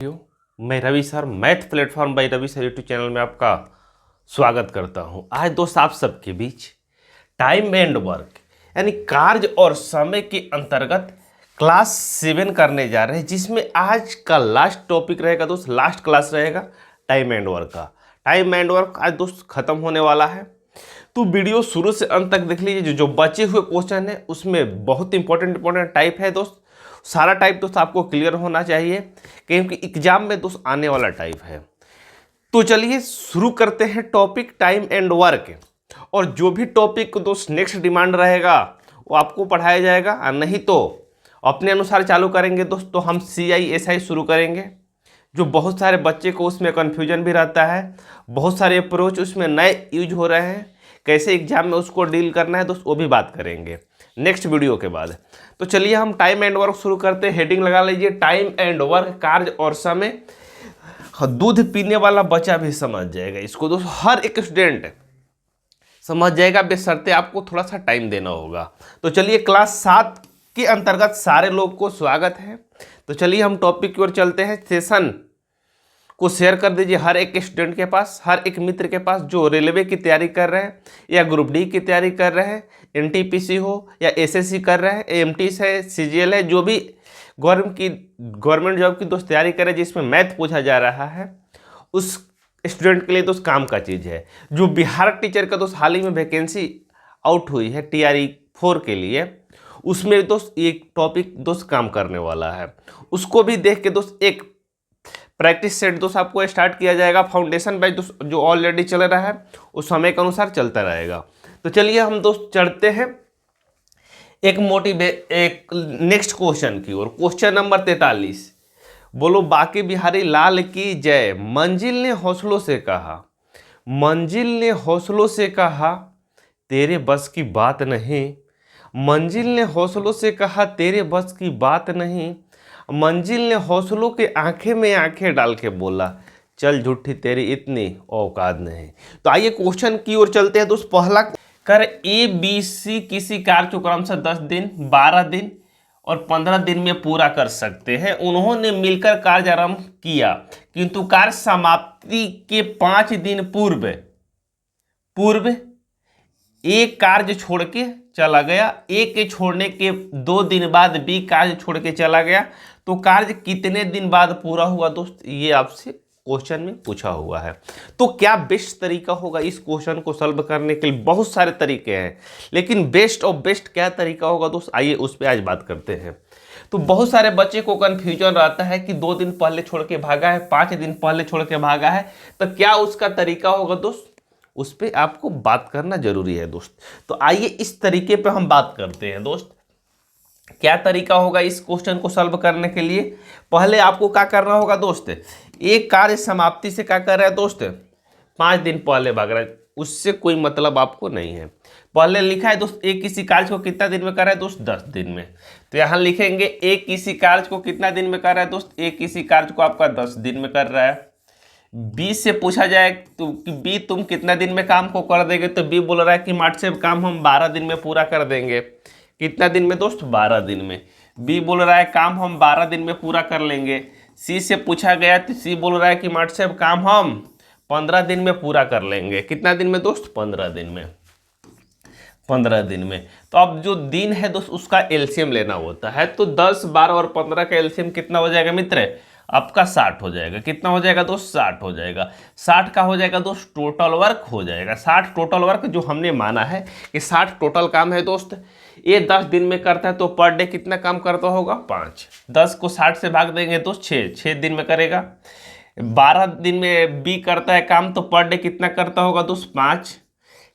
मैं Ravi sir math platform by Ravi sir YouTube channel में आपका स्वागत करता हूं। आज दोस्त आप सबके बीच टाइम एंड वर्क यानी कार्य और समय के अंतर्गत क्लास 7 करने जा रहे हैं, जिसमें आज का लास्ट टॉपिक रहेगा दोस्त, लास्ट क्लास रहेगा टाइम एंड वर्क का। टाइम एंड वर्क आज दोस्त खत्म होने वाला है, तो वीडियो शुरू से अंत तक देख लीजिए। जो बचे हुए क्वेश्चन है उसमें बहुत इंपॉर्टेंट टाइप है दोस्त, सारा टाइप दोस्त आपको क्लियर होना चाहिए क्योंकि एग्जाम में दोस्त आने वाला टाइप है। तो चलिए शुरू करते हैं टॉपिक टाइम एंड वर्क। और जो भी टॉपिक दोस्त नेक्स्ट डिमांड रहेगा वो आपको पढ़ाया जाएगा, और नहीं तो अपने अनुसार चालू करेंगे दोस्त। तो हम CISI शुरू करेंगे, जो बहुत सारे बच्चे को उसमें कन्फ्यूजन भी रहता है, बहुत सारे अप्रोच उसमें नए यूज हो रहे हैं, कैसे एग्जाम में उसको डील करना है दोस्त, वो भी बात करेंगे नेक्स्ट वीडियो के बाद। तो चलिए हम टाइम एंड वर्क शुरू करते हैं। हेडिंग लगा लीजिए, टाइम एंड वर्क, कार्य और समय। दूध पीने वाला बच्चा भी समझ जाएगा इसको दोस्त, हर एक स्टूडेंट समझ जाएगा, बशर्ते आपको थोड़ा सा टाइम देना होगा। तो चलिए क्लास 7 के अंतर्गत सारे लोग को स्वागत है। तो चलिए हम टॉपिक की ओर चलते हैं। सेशन को शेयर कर दीजिए हर एक स्टूडेंट के पास, हर एक मित्र के पास जो रेलवे की तैयारी कर रहे हैं या ग्रुप डी की तैयारी कर रहे हैं, NTPC हो या SSC कर रहे हैं, AMTs है, CGL है, जो भी गवर्नमेंट जॉब की दोस्त तैयारी करे जिसमें मैथ पूछा जा रहा है, उस स्टूडेंट के लिए दोस्त काम का चीज़ है। जो बिहार टीचर का दोस्त हाल ही में वैकेंसी आउट हुई है TRE 4 के लिए, उसमें दोस्त एक टॉपिक दोस्त काम करने वाला है, उसको भी देख के दोस्त एक प्रैक्टिस सेट दोस्त आपको स्टार्ट किया जाएगा। फाउंडेशन बैच दोस्त जो ऑलरेडी चल रहा है उस समय के अनुसार चलता रहेगा। तो चलिए हम दोस्त चढ़ते हैं एक नेक्स्ट क्वेश्चन की ओर। क्वेश्चन नंबर 43, बोलो बाकी बिहारी लाल की जय। मंजिल ने हौसलों से कहा, मंजिल ने हौसलों से कहा तेरे बस की बात नहीं, मंजिल ने हौसलों से कहा तेरे बस की बात नहीं, मंजिल ने हौसलों के आंखें में आंखें डाल के बोला चल झूठी तेरी इतनी औकात नहीं। तो आइए क्वेश्चन की ओर चलते हैं दोस्त। पहला कर ABC किसी कार्य को क्रमशः 10 दिन, 12 दिन और 15 दिन में पूरा कर सकते हैं। उन्होंने मिलकर कार्य आरंभ किया, किंतु कार्य समाप्ति के 5 दिन पूर्व एक कार्य छोड़ के चला गया, एक के छोड़ने के 2 दिन बाद B कार्य छोड़ के चला गया, तो कार्य कितने दिन बाद पूरा हुआ दोस्त, ये आपसे क्वेश्चन में पूछा हुआ है। तो क्या बेस्ट तरीका होगा इस क्वेश्चन को सॉल्व करने के लिए? बहुत सारे तरीके हैं, लेकिन बेस्ट ऑफ बेस्ट क्या तरीका होगा दोस्त, आइए उस पर आज बात करते हैं। तो बहुत सारे बच्चे को कन्फ्यूजन रहता है कि 2 दिन पहले छोड़ के भागा है, 5 दिन पहले छोड़ के भागा है, तो क्या उसका तरीका होगा दोस्त, उस पर आपको बात करना जरूरी है दोस्त। तो आइए इस तरीके पे हम बात करते हैं दोस्त, क्या तरीका होगा इस क्वेश्चन को सॉल्व करने के लिए। पहले आपको क्या करना होगा दोस्त, एक कार्य समाप्ति से क्या कर रहा है दोस्त, 5 दिन पहले भाग रहा है, उससे कोई मतलब आपको नहीं है। पहले लिखा है दोस्त एक किसी कार्य को कितना दिन में कर रहा है दोस्त, 10 दिन में। तो यहाँ लिखेंगे एक किसी कार्य को कितना दिन में कर रहा है दोस्त, एक किसी कार्य को आपका 10 दिन में कर रहा है। B से पूछा जाए तो कि B तुम कितना दिन में काम को कर देंगे, तो B बोल रहा है कि मार्च से काम हम 12 दिन में पूरा कर देंगे। कितना दिन में दोस्त, 12 दिन में। B बोल रहा है काम हम 12 दिन में पूरा कर लेंगे। C से पूछा गया तो C बोल रहा है कि मार्च से काम हम 15 दिन में पूरा कर लेंगे। कितना दिन में दोस्त, 15 दिन में। 15 दिन में। तो अब जो दिन है दोस्त उसका एलसीएम लेना होता है, तो 10, 12 और 15 का एलसीएम कितना हो जाएगा मित्र, आपका 60 हो जाएगा। कितना हो जाएगा दोस्त, 60 हो जाएगा। 60 का हो जाएगा दोस्त टोटल वर्क हो जाएगा। 60 टोटल वर्क जो हमने माना है कि 60 टोटल काम है दोस्त। ये 10 दिन में करता है तो पर डे कितना काम करता होगा, 5। 10 को 60 से भाग देंगे तो 6 दिन में करेगा। 12 दिन में B करता है काम, तो पर डे कितना करता होगा दोस्त, 5।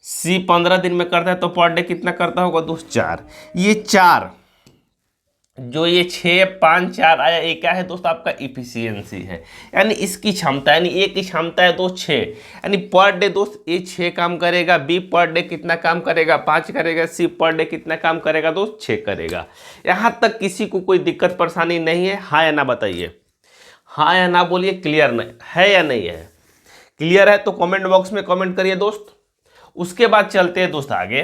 C 15 दिन में करता है तो पर डे कितना करता होगा दोस्त, 4। ये 4 जो ये 6, 5, 4 आया, ये क्या है दोस्त, आपका इफिशियंसी है, यानी इसकी क्षमता, यानी ए की क्षमता है दोस्त 6, यानी पर डे दोस्त ए 6 काम करेगा। B पर डे कितना काम करेगा, 5 करेगा। C पर डे कितना काम करेगा दोस्त, 6 करेगा। यहाँ तक किसी को कोई दिक्कत परेशानी नहीं है? हाँ या ना बताइए, हाँ या ना बोलिए, क्लियर नहीं है या नहीं है? क्लियर है तो कमेंट बॉक्स में कमेंट करिए दोस्त। उसके बाद चलते हैं दोस्त आगे।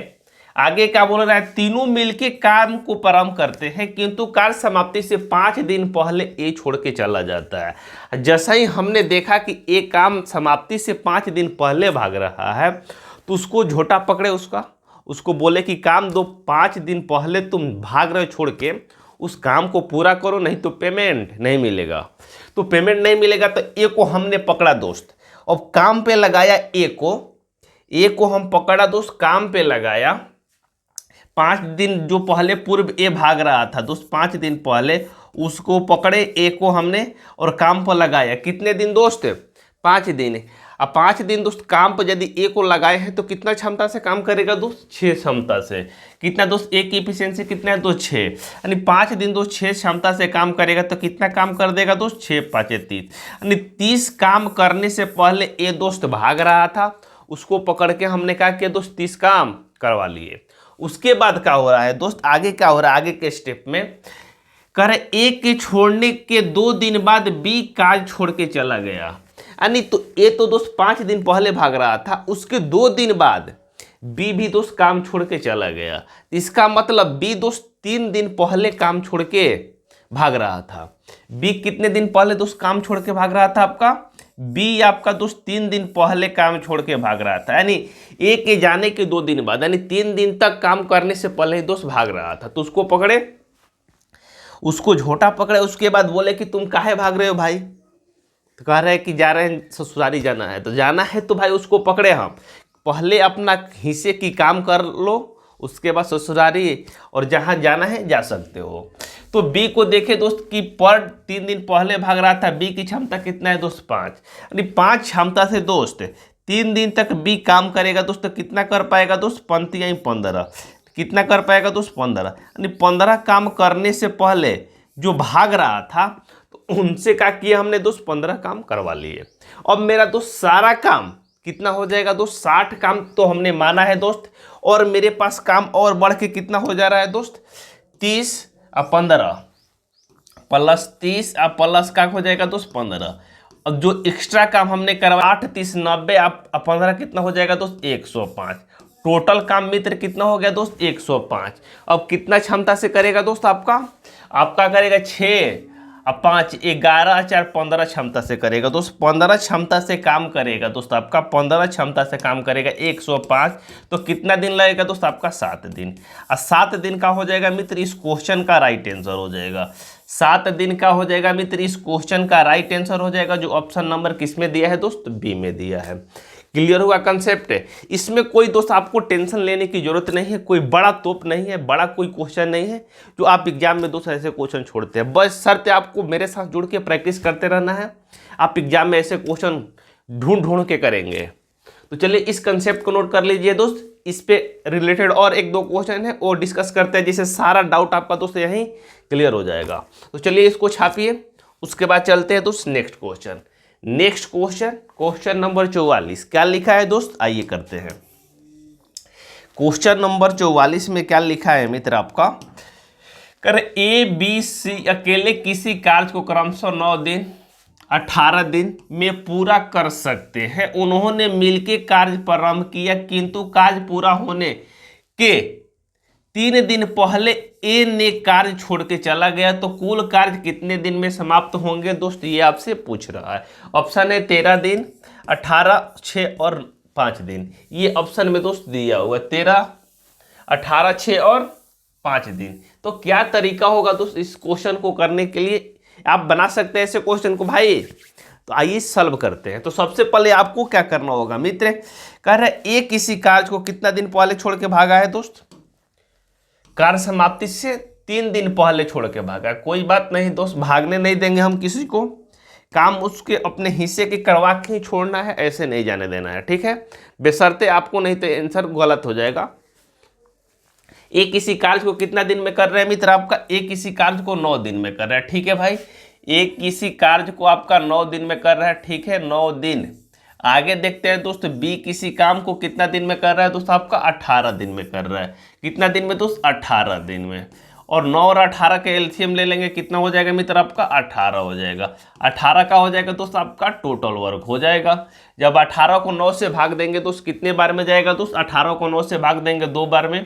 आगे क्या बोल रहा है, तीनों मिलके काम को प्रारंभ करते हैं किंतु कार्य समाप्ति से 5 दिन पहले ए छोड़ के चला जाता है। जैसा ही हमने देखा कि ए काम समाप्ति से 5 दिन पहले भाग रहा है तो उसको झोटा पकड़े, उसको बोले कि काम दो, 5 दिन पहले तुम भाग रहे हो छोड़ के, उस काम को पूरा करो नहीं तो पेमेंट नहीं मिलेगा। तो पेमेंट नहीं मिलेगा तो ए को हमने पकड़ा दोस्त, अब काम पे लगाया ए को हम पकड़ा दोस्त, काम पे लगाया। 5 दिन जो पहले पूर्व ए भाग रहा था दोस्त, 5 दिन पहले उसको पकड़े ए को हमने और काम पर लगाया। कितने दिन दोस्त, 5 दिन। अब 5 दिन दोस्त काम पर यदि ए को लगाए हैं तो कितना क्षमता से काम करेगा दोस्त, 6 क्षमता से। कितना दोस्त, ए की इफिशियंसी कितना है दोस्त, 6, यानी 5 दिन दोस्त 6 क्षमता से काम करेगा तो कितना काम कर देगा दोस्त, 6 5 30, यानी 30 काम करने से पहले ए दोस्त भाग रहा था, उसको पकड़ के हमने कहा कि दोस्त 30 काम करवा लिए। उसके बाद क्या हो रहा है दोस्त, आगे क्या हो रहा है, आगे के स्टेप में कर ए के छोड़ने के 2 दिन बाद बी काज छोड़ के चला गया, यानी तो ए तो दोस्त 5 दिन पहले भाग रहा था, उसके 2 दिन बाद बी भी दोस्त काम छोड़ के चला गया। इसका मतलब बी दोस्त 3 दिन पहले काम छोड़ के भाग रहा था। बी कितने दिन पहले दोस्त काम छोड़ के भाग रहा था आपका, बी आपका दोस्त 3 दिन पहले काम छोड़ के भाग रहा था, यानी ए के जाने के 2 दिन बाद, यानी 3 दिन तक काम करने से पहले ही दोस्त भाग रहा था। तो उसको पकड़े, उसको झोटा पकड़े, उसके बाद बोले कि तुम काहे भाग रहे हो भाई, तो कह रहे हैं कि जा रहे हैं ससुराली जाना है। तो जाना है तो भाई उसको पकड़े हम, पहले अपना हिस्से की काम कर लो, उसके बाद ससुराली और जहाँ जाना है जा सकते हो। तो बी को देखे दोस्त कि पर 3 दिन पहले भाग रहा था, बी की क्षमता कितना है दोस्त, 5, यानी 5 क्षमता से दोस्त 3 दिन तक बी काम करेगा दोस्त, तो कितना कर पाएगा दोस्त, 15, कितना कर पाएगा दोस्त, 15, यानी 15 काम करने से पहले जो भाग रहा था तो उनसे क्या किया हमने दोस्त, 15 काम करवा लिए। अब मेरा दोस्त सारा काम कितना हो जाएगा दोस्त, 60 काम तो हमने माना है दोस्त, और मेरे पास काम और बढ़ के कितना हो जा रहा है दोस्त, 30 और 15 प्लस 30 और प्लस का हो जाएगा दोस्त 15। अब जो एक्स्ट्रा काम हमने करवा 8 30 90 आप 15 कितना हो जाएगा दोस्त, 105। टोटल काम मित्र कितना हो गया दोस्त, 105। अब कितना क्षमता से करेगा दोस्त, आपका करेगा 6 अब 5 11 4 15 क्षमता से करेगा दोस्त, 15 क्षमता से काम करेगा दोस्त, आपका 15 क्षमता से काम करेगा 105। तो कितना दिन लगेगा दोस्त, आपका 7 दिन। और 7 दिन का हो जाएगा मित्र इस क्वेश्चन का राइट आंसर हो जाएगा, 7 दिन का हो जाएगा मित्र इस क्वेश्चन का राइट आंसर हो जाएगा, जो ऑप्शन नंबर किस में दिया है दोस्त, बी में दिया है। क्लियर हुआ कंसेप्ट है। इसमें कोई दोस्त आपको टेंशन लेने की जरूरत नहीं है, कोई बड़ा तोप नहीं है, बड़ा कोई क्वेश्चन नहीं है जो आप एग्जाम में दोस्त ऐसे क्वेश्चन छोड़ते हैं। बस शर्त है आपको मेरे साथ जुड़ के प्रैक्टिस करते रहना है, आप एग्जाम में ऐसे क्वेश्चन ढूंढ के करेंगे। तो चलिए इस कंसेप्ट को नोट कर लीजिए दोस्त, इस पे रिलेटेड और 1-2 क्वेश्चन है और डिस्कस करते हैं, जिससे सारा डाउट आपका दोस्त यहीं क्लियर हो जाएगा। तो चलिए इसको छापिए, उसके बाद चलते हैं दोस्त next question. Next question number 44 क्या लिखा है दोस्त, आइए करते हैं। क्वेश्चन नंबर 44 में क्या लिखा है मित्र आपका, कर ए बी सी अकेले किसी कार्य को क्रमशः 9 दिन 18 दिन में पूरा कर सकते हैं। उन्होंने मिलकर कार्य प्रारंभ किया किंतु कार्य पूरा होने के 3 दिन पहले ए ने कार्य छोड़ के चला गया, तो कुल कार्य कितने दिन में समाप्त होंगे दोस्त, ये आपसे पूछ रहा है। ऑप्शन है 13 दिन 18 6 और 5 दिन, ये ऑप्शन में दोस्त दिया हुआ है 13 18 6 और 5 दिन। तो क्या तरीका होगा दोस्त इस क्वेश्चन को करने के लिए, आप बना सकते हैं ऐसे क्वेश्चन को भाई। तो आइए सॉल्व करते हैं। तो सबसे पहले आपको क्या करना होगा मित्र, कह रहा है ए किसी कार्य को कितना दिन पहले छोड़ के भागा है दोस्त, कार्य समाप्ति से 3 दिन पहले छोड़ के भागा। कोई बात नहीं दोस्त, भागने नहीं देंगे हम किसी को, काम उसके अपने हिस्से के करवा के ही छोड़ना है, ऐसे नहीं जाने देना है, ठीक है, बेशर्ते आपको, नहीं तो आंसर गलत हो जाएगा। ए किसी कार्य को कितना दिन में कर रहे हैं मित्र, आपका ए किसी कार्य को 9 दिन में कर रहा है, ठीक है भाई। ए किसी कार्य को आपका 9 दिन में कर रहा है, ठीक है, 9 दिन। आगे देखते हैं दोस्त, बी किसी काम को कितना दिन में कर रहा है दोस्त, आपका 18 दिन में कर रहा है। कितना दिन में दोस्त, 18 दिन में। और 9 और 18 के एलसीएम ले लेंगे, कितना हो जाएगा मित्र, आपका 18 हो जाएगा। 18 का हो जाएगा दोस्त आपका टोटल वर्क हो जाएगा। जब 18 को 9 से भाग देंगे दोस्त कितने बार में जाएगा दोस्त, 18 को 9 से भाग देंगे 2 बार में,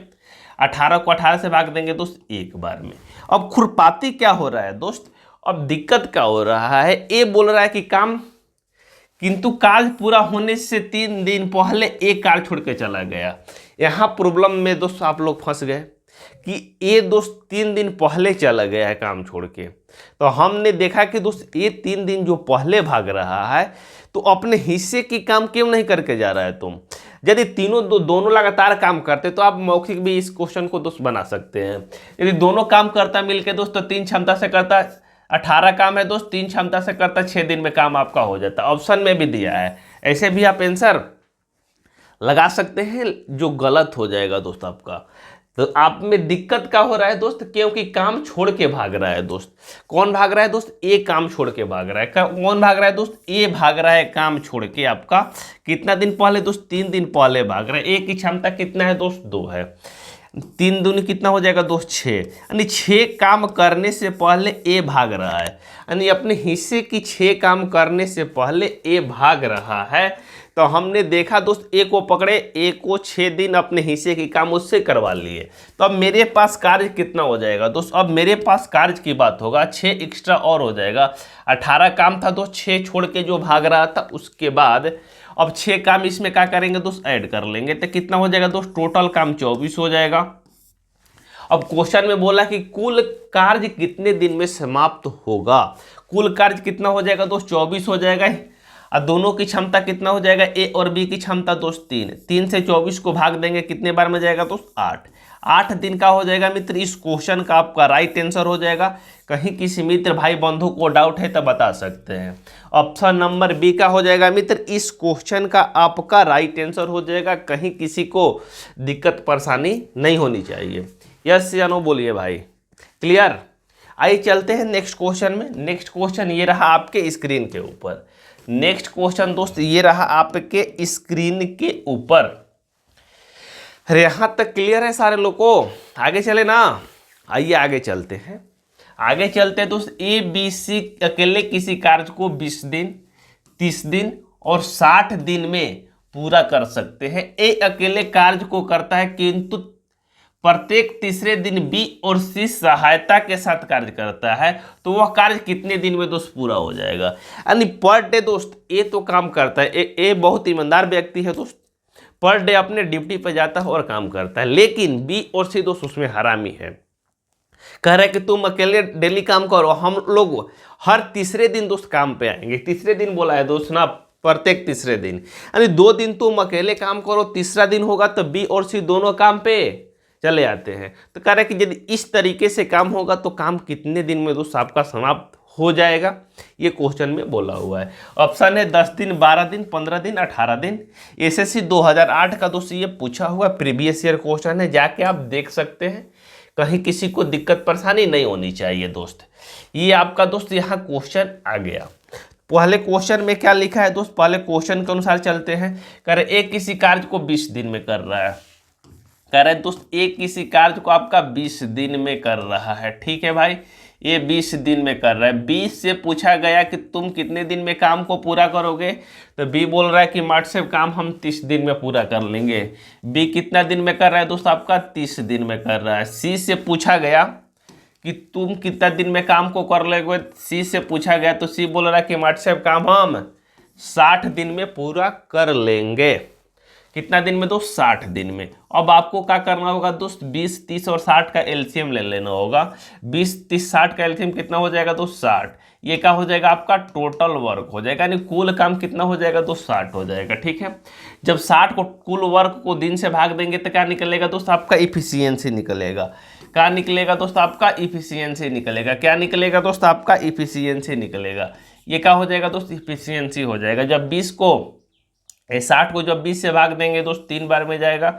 18 को 18 से भाग देंगे दोस्त एक बार में। अब खुरपाती क्या हो रहा है दोस्त, अब दिक्कत क्या हो रहा है, ए बोल रहा है कि काम, किंतु कार्य पूरा होने से 3 दिन पहले एक कार्य छोड़ के चला गया। यहाँ प्रॉब्लम में दोस्त आप लोग फंस गए कि ये दोस्त 3 दिन पहले चला गया है काम छोड़ के। तो हमने देखा कि दोस्त ये 3 दिन जो पहले भाग रहा है तो अपने हिस्से की काम क्यों नहीं करके जा रहा है तुम। यदि दोनों लगातार काम करते तो आप मौखिक भी इस क्वेश्चन को दोस्त बना सकते हैं। यदि दोनों काम करता मिलके दोस्त तो 3 क्षमता से करता 18 काम है दोस्त, 3 क्षमता से करता 6 दिन में काम आपका हो जाता। ऑप्शन में भी दिया है, ऐसे भी आप आंसर लगा सकते हैं जो गलत हो जाएगा दोस्त आपका। तो आप में दिक्कत क्या हो रहा है दोस्त, क्योंकि काम छोड़ के भाग रहा है दोस्त। कौन भाग रहा है दोस्त, ए काम छोड़ के भाग रहा है। कौन भाग रहा है दोस्त, ए भाग रहा है काम छोड़ के आपका कितना दिन पहले दोस्त, 3 दिन पहले भाग रहा है। ए की क्षमता कितना है दोस्त, 2 है। 3 दूनी कितना हो जाएगा दोस्त, 6, यानी 6 काम करने से पहले ए भाग रहा है, यानी अपने हिस्से की 6 काम करने से पहले ए भाग रहा है। तो हमने देखा दोस्त ए को पकड़े, ए को 6 दिन अपने हिस्से की काम उससे करवा लिए। तो अब मेरे पास कार्य कितना हो जाएगा दोस्त, अब मेरे पास कार्य की बात होगा 6 एक्स्ट्रा और हो जाएगा। 18 काम था दोस्त, 6 छोड़ के जो भाग रहा था, उसके बाद अब 6 काम इसमें क्या करेंगे दोस्त, ऐड कर लेंगे। तो कितना हो जाएगा दोस्त, टोटल काम 24 हो जाएगा। अब क्वेश्चन में बोला कि कुल कार्य कितने दिन में समाप्त होगा। कुल कार्य कितना हो जाएगा दोस्त, 24 हो जाएगा। और दोनों की क्षमता कितना हो जाएगा, ए और बी की क्षमता दोस्त 3 से 24 को भाग देंगे कितने बार में जाएगा दोस्त, 8 दिन का हो जाएगा मित्र। इस क्वेश्चन का आपका राइट आंसर हो जाएगा। कहीं किसी मित्र भाई बंधु को डाउट है तो बता सकते हैं। ऑप्शन नंबर बी का हो जाएगा मित्र, इस क्वेश्चन का आपका राइट आंसर हो जाएगा। कहीं किसी को दिक्कत परेशानी नहीं होनी चाहिए। यस या नो बोलिए भाई, क्लियर। आइए चलते हैं नेक्स्ट क्वेश्चन में। नेक्स्ट क्वेश्चन ये रहा आपके स्क्रीन के ऊपर। नेक्स्ट क्वेश्चन दोस्त ये रहा आपके स्क्रीन के ऊपर। अरे यहां तक क्लियर है सारे लोग को, आगे चले ना। आइए आगे चलते हैं। आगे चलते हैं दोस्त। ए बी सी अकेले किसी कार्य को 20 दिन, 30 दिन और 60 दिन में पूरा कर सकते हैं। ए अकेले कार्य को करता है, किंतु प्रत्येक तीसरे दिन बी और सी सहायता के साथ कार्य करता है। तो वह कार्य कितने दिन में दोस्त पूरा हो जाएगा। यानी पर डे दोस्त ए तो काम करता है, ए बहुत ईमानदार व्यक्ति है दोस्त, पर डे अपने ड्यूटी पे जाता है और काम करता है। लेकिन बी और सी दोस्त उसमें हरामी है, कह रहे कि तुम अकेले डेली काम करो, हम लोग हर तीसरे दिन दोस्त काम पे आएंगे। तीसरे दिन बोला है दोस्त ना, प्रत्येक तीसरे दिन, यानी 2 दिन तुम अकेले काम करो, तीसरा दिन होगा तो बी और सी दोनों काम पे चले आते हैं। तो कह रहे कि यदि इस तरीके से काम होगा तो काम कितने दिन में दोस्त आपका समाप्त हो जाएगा, ये क्वेश्चन में बोला हुआ है। ऑप्शन है 10 दिन, 12 दिन, 15 दिन, 18 दिन। एसएससी 2008 का दोस्त ये पूछा हुआ प्रीवियस ईयर क्वेश्चन है, जाके आप देख सकते हैं। कहीं किसी को दिक्कत परेशानी नहीं होनी चाहिए दोस्त। ये आपका दोस्त यहाँ क्वेश्चन आ गया। पहले क्वेश्चन में क्या लिखा है दोस्त, पहले क्वेश्चन के अनुसार चलते हैं। कह रहे एक किसी कार्य को 20 दिन में कर रहा है। कह रहे दोस्त एक किसी कार्य को आपका 20 दिन में कर रहा है। ठीक है भाई, ये 20 दिन में कर रहा है। 20 से पूछा गया कि तुम कितने दिन में काम को पूरा करोगे, तो बी बोल रहा है कि मार्च से काम हम 30 दिन में पूरा कर लेंगे। बी कितना दिन में कर रहा है दोस्त, आपका 30 दिन में कर रहा है। सी से पूछा गया कि तुम कितना दिन में काम को कर लोगे, सी से पूछा गया तो सी बोल रहा है कि मार्च से काम हम 60 दिन में पूरा कर लेंगे। कितना दिन में दोस्त, 60 दिन में। अब आपको क्या करना होगा दोस्त, 20, 30 और 60 का एलसीएम ले लेना होगा। 20, 30, 60 का एलसीएम कितना हो जाएगा दोस्त, 60। ये क्या हो जाएगा आपका टोटल वर्क हो जाएगा, यानी कुल काम कितना हो जाएगा दोस्त, 60 हो जाएगा। ठीक है, जब 60 को कुल वर्क को दिन से भाग देंगे तो क्या निकलेगा दोस्त, आपका इफिशियंसी निकलेगा। क्या निकलेगा दोस्त, आपका इफिशियंसी निकलेगा। क्या निकलेगा दोस्त, आपका इफिशियंसी निकलेगा। ये क्या हो जाएगा दोस्त, इफिशियंसी हो जाएगा। जब 20 को 60 को जब 20 से भाग देंगे दोस्त 3 बार में जाएगा,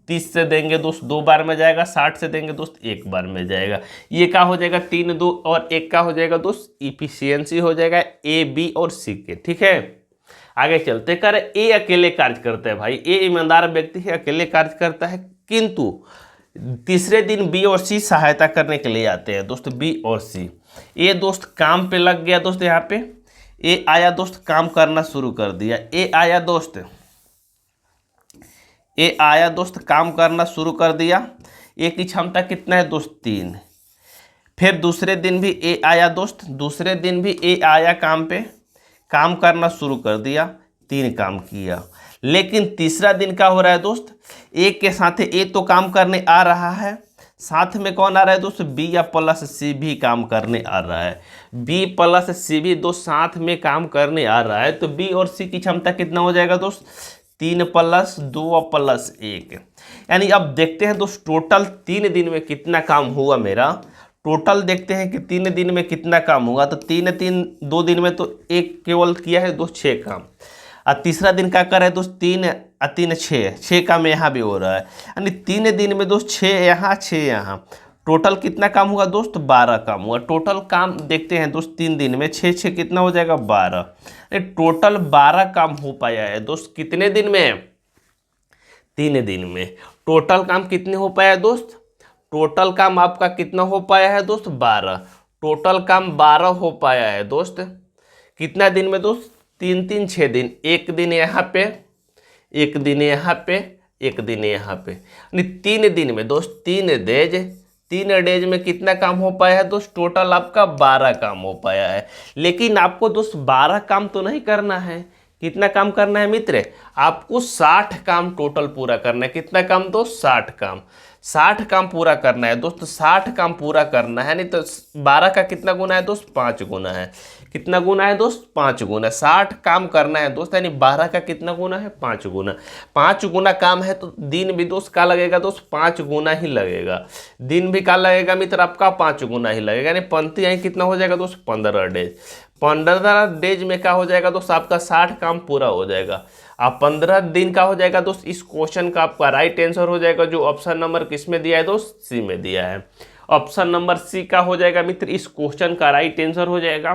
30 से देंगे दोस्त 2 बार में जाएगा, 60 से देंगे दोस्त 1 बार में जाएगा। ये क्या हो जाएगा, 3, 2 और 1 का हो जाएगा दोस्त इफिशियंसी हो जाएगा ए, बी और सी के। ठीक है, आगे चलते। कर ए अकेले कार्य करता है भाई, ए ईमानदार व्यक्ति है, अकेले कार्य करता है, किंतु तीसरे दिन बी और सी सहायता करने के लिए आते हैं दोस्त, बी और सी। ए दोस्त काम पे लग गया दोस्त, यहाँ पे ए आया दोस्त, काम करना शुरू कर दिया। ए आया दोस्त, काम करना शुरू कर दिया। ए की क्षमता कितना है दोस्त 3। फिर दूसरे दिन भी ए आया दोस्त, दूसरे दिन भी ए आया काम पे, काम करना शुरू कर दिया, 3 काम किया। लेकिन तीसरा दिन क्या हो रहा है दोस्त, ए के साथ ए तो काम करने आ रहा है, साथ में कौन आ रहा है दोस्त, बी या प्लस सी भी काम करने आ रहा है। बी प्लस सी भी दोस्त साथ में काम करने आ रहा है, तो बी और सी की क्षमता कितना हो जाएगा दोस्त, 3 + 2 + 1। यानी अब देखते हैं दोस्त टोटल 3 दिन में कितना काम हुआ मेरा। टोटल देखते हैं कि 3 दिन में कितना काम हुआ। तो 2 दिन में तो एक केवल किया है दोस्त 6 काम, और तीसरा दिन क्या कर रहे हैं दोस्त, 3 और 3 6 काम यहाँ भी हो रहा है। यानी 3 दिन में दोस्त 6 यहाँ 6 यहाँ, टोटल कितना काम हुआ दोस्त, 12 काम हुआ। टोटल काम देखते हैं दोस्त 3 दिन में 6 6 कितना हो जाएगा, 12। टोटल 12 काम हो पाया है दोस्त कितने दिन में, 3 दिन में। टोटल काम कितने हो पाया है दोस्त, टोटल काम आपका कितना हो पाया है दोस्त, 12। टोटल काम 12 हो पाया है दोस्त कितना दिन में दोस्त, 3 3 6 दिन, एक दिन यहाँ पे, एक दिन यहाँ पे, एक दिन यहाँ पे, यानी 3 दिन में दोस्त 3 डेज में कितना काम हो पाया है दोस्त, टोटल आपका 12 काम हो पाया है। लेकिन आपको दोस्त 12 काम तो नहीं करना है, कितना काम करना है मित्र, आपको 60 काम टोटल पूरा करना है। कितना काम दोस्त, 60 काम, 60 काम पूरा करना है दोस्त, 60 काम पूरा करना है। नहीं तो 12 का कितना गुना है दोस्त, 5 गुना है। कितना गुना है दोस्त, 5 गुना। 60 काम करना है दोस्त, यानी 12 का कितना गुना है, 5 गुना। 5 गुना काम है तो दिन भी दोस्त क्या लगेगा दोस्त, 5 गुना ही लगेगा। दिन भी क्या लगेगा मित्र आपका, 5 गुना ही लगेगा। यानी पंक्ति यहाँ कितना हो जाएगा दोस्त, 15 डेज। 15 डेज में क्या हो जाएगा दोस्त, आपका 60 काम पूरा हो जाएगा। अब 15 दिन का हो जाएगा दोस्त, इस क्वेश्चन का आपका राइट आंसर हो जाएगा जो ऑप्शन नंबर किस में दिया है दोस्त, सी में दिया है। ऑप्शन नंबर सी का हो जाएगा मित्र इस क्वेश्चन का राइट आंसर हो जाएगा।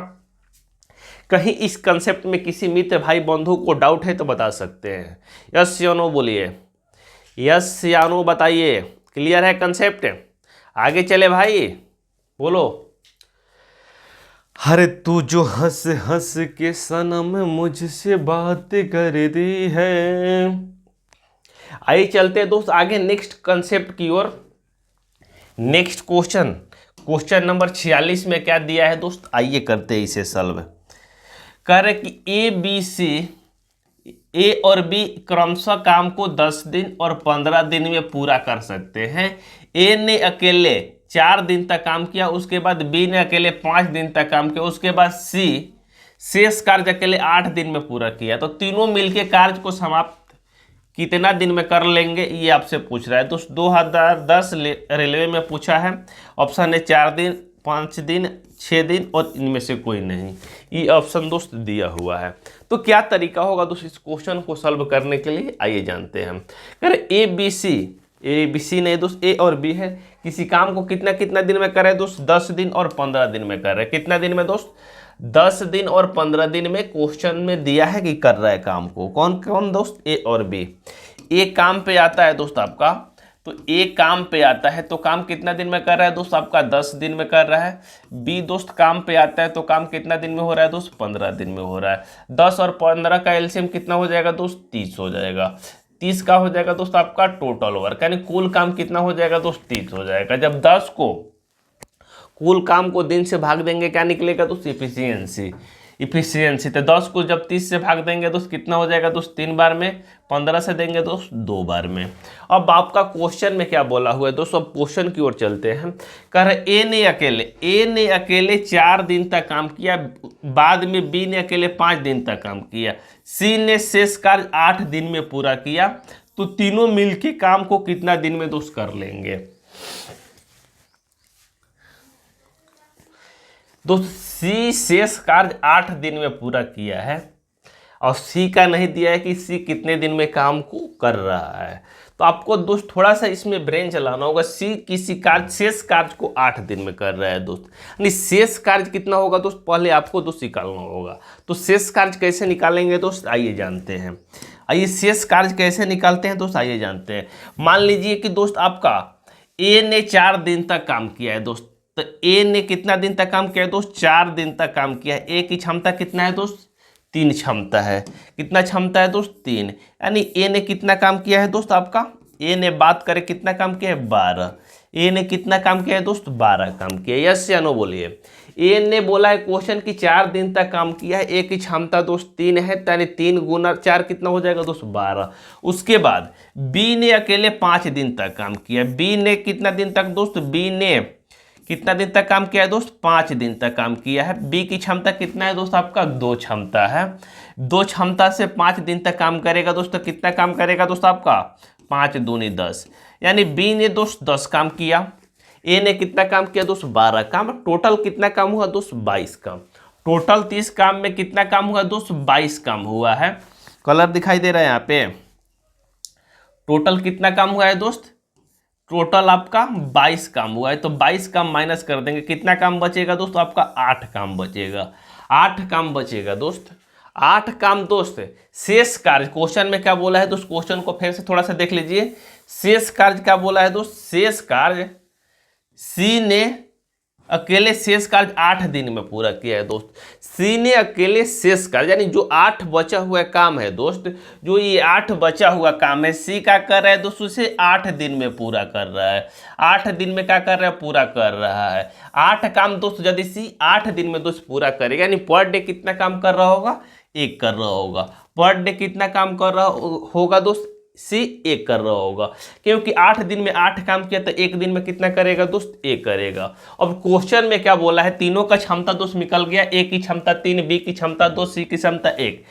कहीं इस कंसेप्ट में किसी मित्र भाई बंधु को डाउट है तो बता सकते हैं, यस या नो बोलिए, यस या नो बताइए। क्लियर है कंसेप्ट, आगे चले भाई, बोलो। अरे तू जो हंस हंस के सनम मुझसे बात कर दी है। आइए चलते हैं दोस्त आगे नेक्स्ट कंसेप्ट की ओर। नेक्स्ट क्वेश्चन, क्वेश्चन नंबर 46 में क्या दिया है दोस्त, आइए करते हैं इसे सॉल्व। कह रहे कि ए और बी क्रमशः काम को 10 दिन और 15 दिन में पूरा कर सकते हैं। ए ने अकेले 4 दिन तक काम किया, उसके बाद बी ने अकेले 5 दिन तक काम किया, उसके बाद सी शेष कार्य अकेले 8 दिन में पूरा किया। तो तीनों मिलके कार्य को समाप्त कितना दिन में कर लेंगे, ये आपसे पूछ रहा है दोस्त। 2010 रेलवे में पूछा है। ऑप्शन है 4 दिन, 5 दिन, 6 दिन और इनमें से कोई नहीं। ये ऑप्शन दोस्त दिया हुआ है। तो क्या तरीका होगा दोस्त इस क्वेश्चन को सॉल्व करने के लिए, आइए जानते हैं। अगर ए बी सी नहीं दोस्त, ए और बी है, किसी काम को कितना कितना दिन में कर रहे हैं दोस्त, 10 दिन और 15 दिन में कर रहे हैं। कितना दिन में दोस्त, 10 दिन और 15 दिन में क्वेश्चन में दिया है कि कर रहा है काम को। कौन कौन दोस्त, ए और बी। ए काम पे आता है दोस्त आपका, तो ए काम पे आता है तो काम कितना दिन में कर रहा है दोस्त आपका, 10 दिन में कर रहा है। बी दोस्त काम पे आता है तो काम कितना दिन में हो रहा है दोस्त, 15 दिन में हो रहा है। 10 और 15 का एलसीएम कितना हो जाएगा दोस्त, 30 हो जाएगा। 30 का हो जाएगा दोस्त आपका टोटल वर्क, यानी कुल काम कितना हो जाएगा दोस्त, 30 हो जाएगा। जब 10 को कुल काम को दिन से भाग देंगे क्या निकलेगा दोस्त, इफिशियंसी। तो 10 को जब 30 से भाग देंगे दोस्त कितना हो जाएगा दोस्त, 3 बार में। 15 से देंगे दोस्त 2 बार में। अब आपका क्वेश्चन में क्या बोला हुआ है दोस्त, अब क्वेश्चन की ओर चलते हैं। कह रहे ए ने अकेले 4 दिन तक काम किया, बाद में बी ने अकेले 5 दिन तक काम किया, सी ने शेष कार्य 8 दिन में पूरा किया। तो तीनों मिलके काम को कितना दिन में दोस्त कर लेंगे दोस्त। सी शेष कार्य 8 दिन में पूरा किया है और सी का नहीं दिया है कि सी कितने दिन में काम को कर रहा है। तो आपको दोस्त थोड़ा सा इसमें ब्रेन चलाना होगा। सी किसी कार्य शेष कार्य को 8 दिन में कर रहा है दोस्त, यानी शेष कार्य कितना होगा दोस्त, पहले आपको दोस्त निकालना होगा। तो शेष कार्य कैसे निकालेंगे दोस्त, आइए जानते हैं। आइए शेष कार्य कैसे निकालते हैं दोस्त, आइए जानते हैं। मान लीजिए कि दोस्त आपका ए ने 4 दिन तक काम किया है दोस्त। तो ए ने कितना दिन तक काम किया है दोस्त, 4 दिन तक काम किया है। ए की क्षमता कितना है दोस्त, 3 क्षमता है। कितना क्षमता है दोस्त, 3। यानी ए ने कितना काम किया है दोस्त आपका, ए ने बात करें कितना काम किया है, 12। ए ने कितना काम किया है दोस्त, 12 काम किया। यस या नो बोलिए। ए ने बोला है क्वेश्चन की 4 दिन तक काम किया है, ए की क्षमता दोस्त 3 है, यानी 3 गुना 4 कितना हो जाएगा दोस्त, 12। उसके बाद बी ने अकेले 5 दिन तक काम किया। बी ने कितना दिन तक दोस्त, बी ने कितना दिन तक काम किया है दोस्त, 5 दिन तक काम किया है। बी की क्षमता कितना है दोस्त आपका, 2 क्षमता है। 2 क्षमता से 5 दिन तक काम करेगा दोस्त, तो कितना काम करेगा दोस्त आपका, 5 दूनी 10, यानी बी ने दोस्त 10 काम किया। ए ने कितना काम किया दोस्त, 12 काम। टोटल कितना काम हुआ दोस्त, 22 काम। टोटल 30 काम में कितना काम हुआ दोस्त, 22 काम हुआ है। कलर दिखाई दे रहा है यहाँ पे। टोटल कितना काम हुआ है दोस्त, टोटल आपका 22 काम हुआ है। तो 22 काम माइनस कर देंगे, कितना काम बचेगा दोस्त आपका, 8 काम बचेगा। 8 काम बचेगा दोस्त, 8 काम दोस्त। शेष कार्य क्वेश्चन में क्या बोला है दोस्त, क्वेश्चन को फिर से थोड़ा सा देख लीजिए। शेष कार्य क्या बोला है दोस्त, शेष कार्य सी ने अकेले शेष कार्य 8 दिन में पूरा किया है दोस्त। सी ने अकेले शेष कार्य, यानी जो 8 बचा हुआ काम है दोस्त, जो ये 8 बचा हुआ काम है, सी क्या कर रहा है दोस्त, उसे 8 दिन में पूरा कर रहा है। 8 दिन में क्या कर रहा है, पूरा कर रहा है। 8 काम दोस्त यदि सी 8 दिन में दोस्त पूरा करेगा, यानी पर डे कितना काम कर रहा होगा, 1 कर रहा होगा। पर डे कितना काम कर रहा होगा दोस्त, सी 1 कर रहा होगा, क्योंकि 8 दिन में 8 काम किया तो 1 दिन में कितना करेगा दोस्त, 1 करेगा। अब क्वेश्चन में क्या बोला है, तीनों का क्षमता दोस्त निकल गया। ए की क्षमता 3, बी की क्षमता 2, सी की क्षमता 1।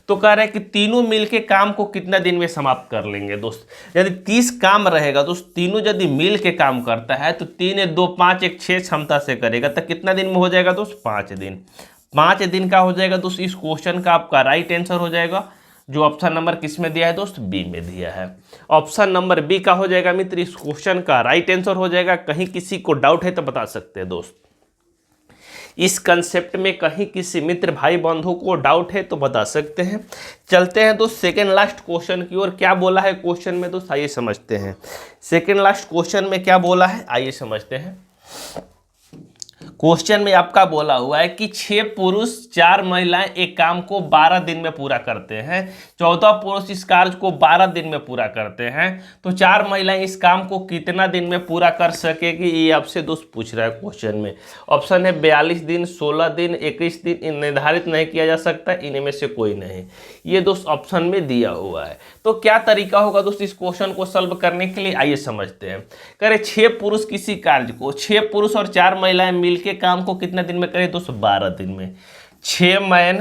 तो कह रहा है कि तीनों मिलके काम को कितना दिन में समाप्त कर लेंगे दोस्त। यदि 30 काम रहेगा दोस्त, तीनों यदि मिल के काम करता है तो 3 2 5 1 6 क्षमता से करेगा, तो कितना दिन में हो जाएगा दोस्त, 5 दिन। 5 दिन का हो जाएगा दोस्त। इस क्वेश्चन का आपका राइट आंसर हो जाएगा, जो ऑप्शन नंबर किस में दिया है दोस्त, बी में दिया है। ऑप्शन नंबर बी का हो जाएगा मित्र इस क्वेश्चन का राइट आंसर हो जाएगा। कहीं किसी को डाउट है तो बता सकते हैं दोस्त, इस कंसेप्ट में कहीं किसी मित्र भाई बंधु को डाउट है तो बता सकते हैं। चलते हैं दोस्त सेकेंड लास्ट क्वेश्चन की ओर। क्या बोला है क्वेश्चन में दोस्त, आइए समझते हैं। सेकेंड लास्ट क्वेश्चन में क्या बोला है, आइए समझते हैं। क्वेश्चन में आपका बोला हुआ है कि 6 पुरुष 4 महिलाएं एक काम को 12 दिन में पूरा करते हैं। 14 पुरुष इस कार्य को 12 दिन में पूरा करते हैं, तो 4 महिलाएं इस काम को कितना दिन में पूरा कर सकेगी, ये आपसे दोस्त पूछ रहा है क्वेश्चन में। ऑप्शन है 42 दिन, 16 दिन, 21 दिन, निर्धारित नहीं किया जा सकता, इनमें से कोई नहीं। ये दोस्त ऑप्शन में दिया हुआ है। तो क्या तरीका होगा दोस्त इस क्वेश्चन को सॉल्व करने के लिए, आइए समझते हैं। करें 6 पुरुष किसी कार्य को, 6 पुरुष और 4 महिलाएं मिलके काम को कितना दिन में करें दोस्त, 12 दिन में। 6 मैन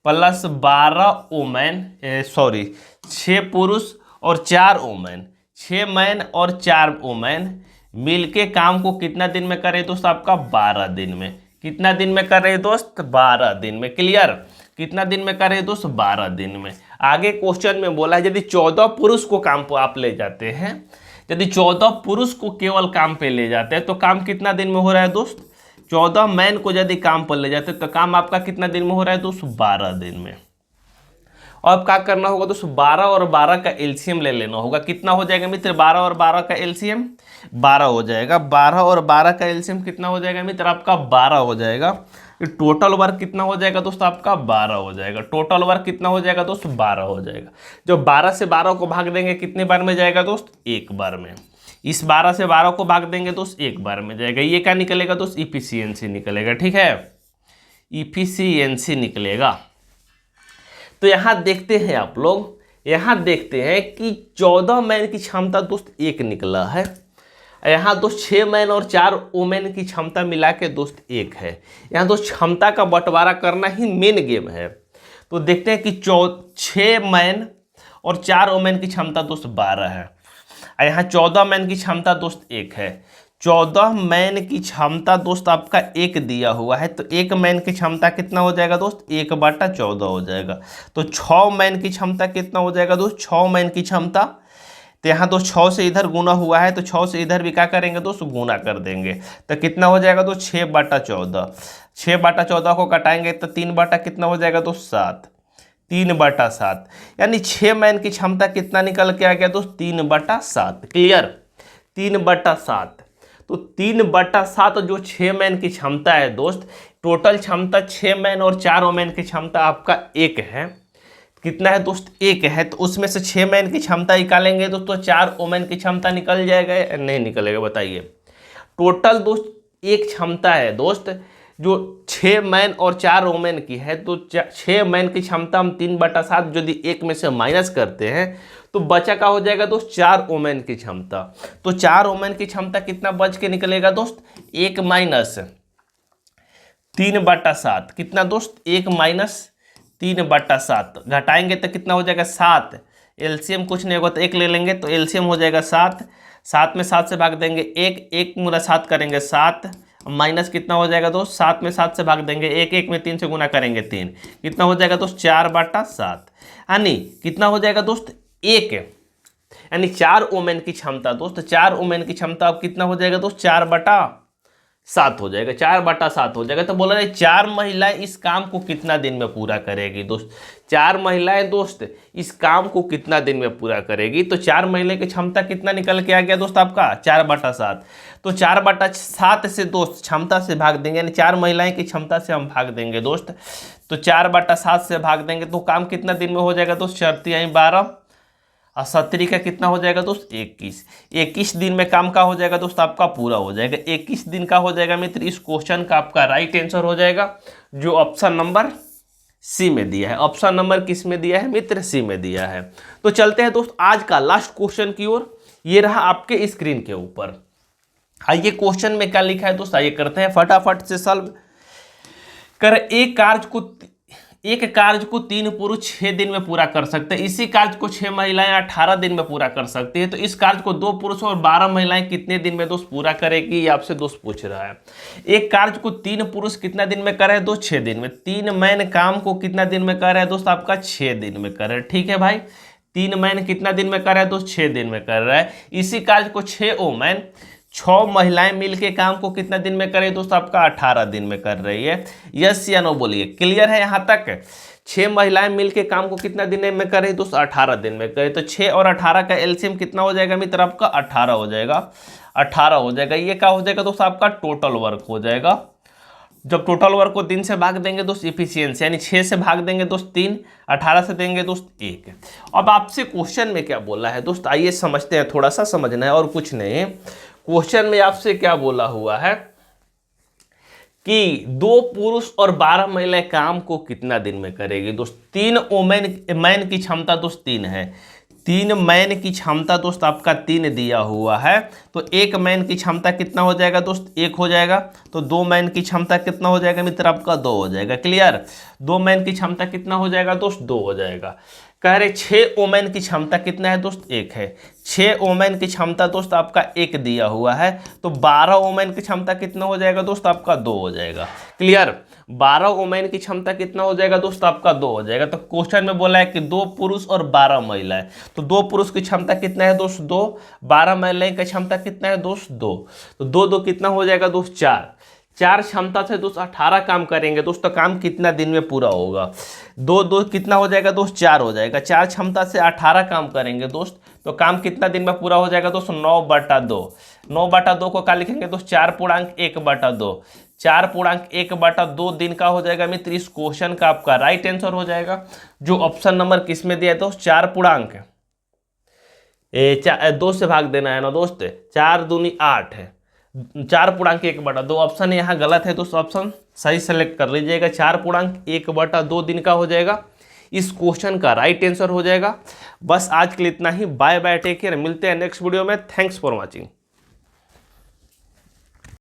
प्लस 12 वोमेन, 6 पुरुष और 4 वोमेन, 6 मैन और 4 वोमेन मिलके काम को कितना दिन में करें दोस्त आपका, 12 दिन में। कितना दिन में कर रहे दोस्त, 12 दिन में। क्लियर, कितना दिन में कर रहे दोस्त, 12 दिन में। आगे क्वेश्चन में बोला है यदि 14 पुरुष को काम पर आप ले जाते हैं, यदि 14 पुरुष को केवल काम पे ले जाते हैं तो काम कितना दिन में हो रहा है दोस्त, 14 मैन को यदि काम पर ले जाते हैं तो काम आपका कितना दिन में हो रहा है दोस्त, 12 दिन में। और अब क्या करना होगा दोस्त, 12 और 12 का एलसीएम ले लेना होगा। कितना हो जाएगा मित्र, 12 और 12 का एलसीएम 12 हो जाएगा। 12 और 12 का एलसीएम कितना हो जाएगा मित्र आपका, 12 हो जाएगा। टोटल वर्क कितना हो जाएगा दोस्त आपका, 12 हो जाएगा। टोटल वर्क कितना हो जाएगा दोस्त, 12 हो जाएगा। जो 12 से 12 को भाग देंगे कितने बार में जाएगा दोस्त, एक बार में। इस 12 से 12 को भाग देंगे दोस्त, एक बार में जाएगा। ये क्या निकलेगा दोस्त, इफिशियंसी निकलेगा। ठीक है, इफिशियंसी निकलेगा। तो यहाँ देखते हैं आप लोग, यहाँ देखते हैं कि 14 मैन की क्षमता दोस्त 1 निकला है। यहाँ दोस्त 6 मैन और 4 वोमेन की क्षमता मिला के दोस्त 1 है। यहाँ दोस्त क्षमता का बंटवारा करना ही मेन गेम है। तो देखते हैं कि 6 मैन और 4 वोमेन की क्षमता दोस्त 12 है। यहाँ 14 मैन की क्षमता दोस्त 1 है। 14 मैन की क्षमता दोस्त आपका 1 दिया हुआ है, तो 1 मैन की क्षमता कितना हो जाएगा दोस्त, 1/14 हो जाएगा। तो 6 मैन की क्षमता कितना हो जाएगा दोस्त, 6 मैन की क्षमता, तो यहाँ दोस्त 6 से इधर गुना हुआ है तो 6 से इधर भी क्या करेंगे दोस्त, गुना कर देंगे। तो कितना हो जाएगा दोस्त, 6/14। 6/14 को कटाएंगे तो 3 बटा कितना हो जाएगा दोस्त, 7। 3/7, यानी 6 मैन की क्षमता कितना निकल के आ गया दोस्त, 3/7। क्लियर, 3/7। तो 3/7 जो 6 मैन की क्षमता है दोस्त, टोटल क्षमता 6 मैन और 4 वोमेन की क्षमता आपका 1 है। कितना है दोस्त, 1 है, तो उसमें से 6 मैन की क्षमता निकालेंगे दोस्तों, 4 ओमेन की क्षमता निकल जाएगा या नहीं निकलेगा बताइए। टोटल दोस्त एक क्षमता है दोस्त जो 6 मैन और 4 ओमेन की है, तो 6 मैन की क्षमता हम 3/7 यदि 1 में से माइनस करते हैं तो बचा का हो जाएगा दोस्त 4 ओमेन की क्षमता। तो 4 ओमेन की क्षमता कितना बच के निकलेगा दोस्त, 1 माइनस 3/7, कितना दोस्त 1 माइनस 3/7, घटाएंगे तो कितना हो जाएगा 7, एलसीएम कुछ नहीं होगा तो 1 ले लेंगे तो एलसीएम हो जाएगा 7, 7 में 7 से भाग देंगे 1, 1 गुना 7 करेंगे 7, माइनस कितना हो जाएगा दोस्त, 7 में 7 से भाग देंगे 1, 1 में 3 से गुना करेंगे 3, कितना हो जाएगा दोस्त 4/7, यानी कितना हो जाएगा दोस्त 1, यानी 4 ओमेन की क्षमता दोस्त, 4 ओमेन की क्षमता अब कितना हो जाएगा दोस्त 4/7 हो जाएगा, 4/7 हो जाएगा। तो बोला जाए 4 महिलाएं इस काम को कितना दिन में पूरा करेगी दोस्त, 4 महिलाएं दोस्त इस काम को कितना दिन में पूरा करेगी। तो 4 महिला की क्षमता कितना निकल के आ गया दोस्त आपका 4/7, तो 4/7 से दोस्त क्षमता से भाग देंगे, यानी 4 महिलाएं की क्षमता से हम भाग देंगे दोस्त, तो 4/7 से भाग देंगे तो काम कितना दिन में हो जाएगा दोस्त, 4 × 12 और 70 का कितना हो जाएगा दोस्त 21 दिन में काम का हो जाएगा दोस्त आपका पूरा हो जाएगा। 21 दिन का हो जाएगा मित्र। इस क्वेश्चन का आपका राइट आंसर हो जाएगा जो ऑप्शन नंबर सी में दिया है। ऑप्शन नंबर किस में दिया है मित्र, सी में दिया है। तो चलते हैं दोस्त आज का लास्ट क्वेश्चन की ओर, ये रहा आपके स्क्रीन के ऊपर। आइए क्वेश्चन में क्या लिखा है दोस्त, आइए करते हैं फटाफट से सॉल्व कर। एक कार्य को 3 पुरुष 6 दिन में पूरा कर सकते हैं, इसी कार्य को 6 महिलाएं 18 दिन में पूरा कर सकती है। तो इस कार्य को 2 पुरुष और 12 महिलाएं कितने दिन में दोस्त पूरा करेगी, ये आपसे दोस्त पूछ रहा है। एक कार्य को 3 पुरुष कितना दिन में कर रहे हैं दोस्त 6 दिन में, 3 मैन काम को कितना दिन में कर रहे हैं दोस्त आपका 6 दिन में कर रहे हैं। ठीक है भाई, 3 मैन कितना दिन में कर रहा है दोस्त 6 दिन में कर रहा है। इसी कार्य को 6 ओमैन 6 महिलाएं मिलके काम को कितना दिन में करे दोस्त आपका 18 दिन में कर रही है। यस या नो बोलिए, क्लियर है यहाँ तक। 6 महिलाएं मिलके काम को कितना दिन में करे दोस्त 18 दिन में करे। तो 6 और 18 का एलसीएम कितना हो जाएगा मित्र आपका 18 हो जाएगा, 18 हो जाएगा। ये क्या हो जाएगा दोस्त आपका टोटल वर्क हो जाएगा। जब टोटल वर्क को दिन से भाग देंगे दोस्त इफिशियंसी, यानी 6 से भाग देंगे दोस्त 3, 18 से देंगे दोस्त 1। अब आपसे क्वेश्चन में क्या बोला है दोस्त, आइए समझते हैं, थोड़ा सा समझना है और कुछ नहीं। क्वेश्चन में आपसे क्या बोला हुआ है कि 2 पुरुष और 12 महिलाएं काम को कितना दिन में करेगी दोस्त। 3 मैन की क्षमता दोस्त 3 है, 3 मैन की क्षमता दोस्त आपका 3 दिया हुआ है। तो 1 मैन की क्षमता कितना हो जाएगा दोस्त 1 हो जाएगा। तो 2 मैन की क्षमता कितना हो जाएगा मित्र आपका 2 हो जाएगा। क्लियर, 2 मैन की क्षमता कितना हो जाएगा दोस्त 2 हो जाएगा। कह रहे 6 ओमैन की क्षमता कितना है दोस्त 1 है, 6 ओमैन की क्षमता दोस्त आपका 1 दिया हुआ है। तो 12 ओमैन की क्षमता कितना हो जाएगा दोस्त आपका 2 हो जाएगा। क्लियर, 12 ओमैन की क्षमता कितना हो जाएगा दोस्त आपका 2 हो जाएगा। तो क्वेश्चन में बोला है कि 2 पुरुष और 12 महिलाएं, तो 2 पुरुष की क्षमता कितना है दोस्त 2, 12 महिलाएं की क्षमता कितना है दोस्त 2, तो 2 2 कितना हो जाएगा दोस्त 4 क्षमता से दोस्त 18 काम करेंगे दोस्त, तो काम कितना दिन में पूरा होगा 2 2 कितना हो जाएगा दोस्त 4 हो जाएगा। 4 क्षमता से 18 काम करेंगे दोस्त, तो काम कितना दिन में पूरा हो जाएगा दोस्त 9/2। 9/2 को क्या लिखेंगे दोस्त 4/1/2, 4/1/2 दिन का हो जाएगा मित्र। इस क्वेश्चन का आपका राइट आंसर हो जाएगा जो ऑप्शन नंबर किस में दिया है दोस्त 4/2 से भाग देना है ना दोस्त, 4 दूनी 8 है, 4/1/2 ऑप्शन यहाँ गलत है दोस्त, ऑप्शन सही सेलेक्ट कर लीजिएगा। 4/1/2 दिन का हो जाएगा, इस क्वेश्चन का राइट आंसर हो जाएगा। बस आज के लिए इतना ही, बाय बाय, टेक केयर, मिलते हैं नेक्स्ट वीडियो में। Thanks for watching.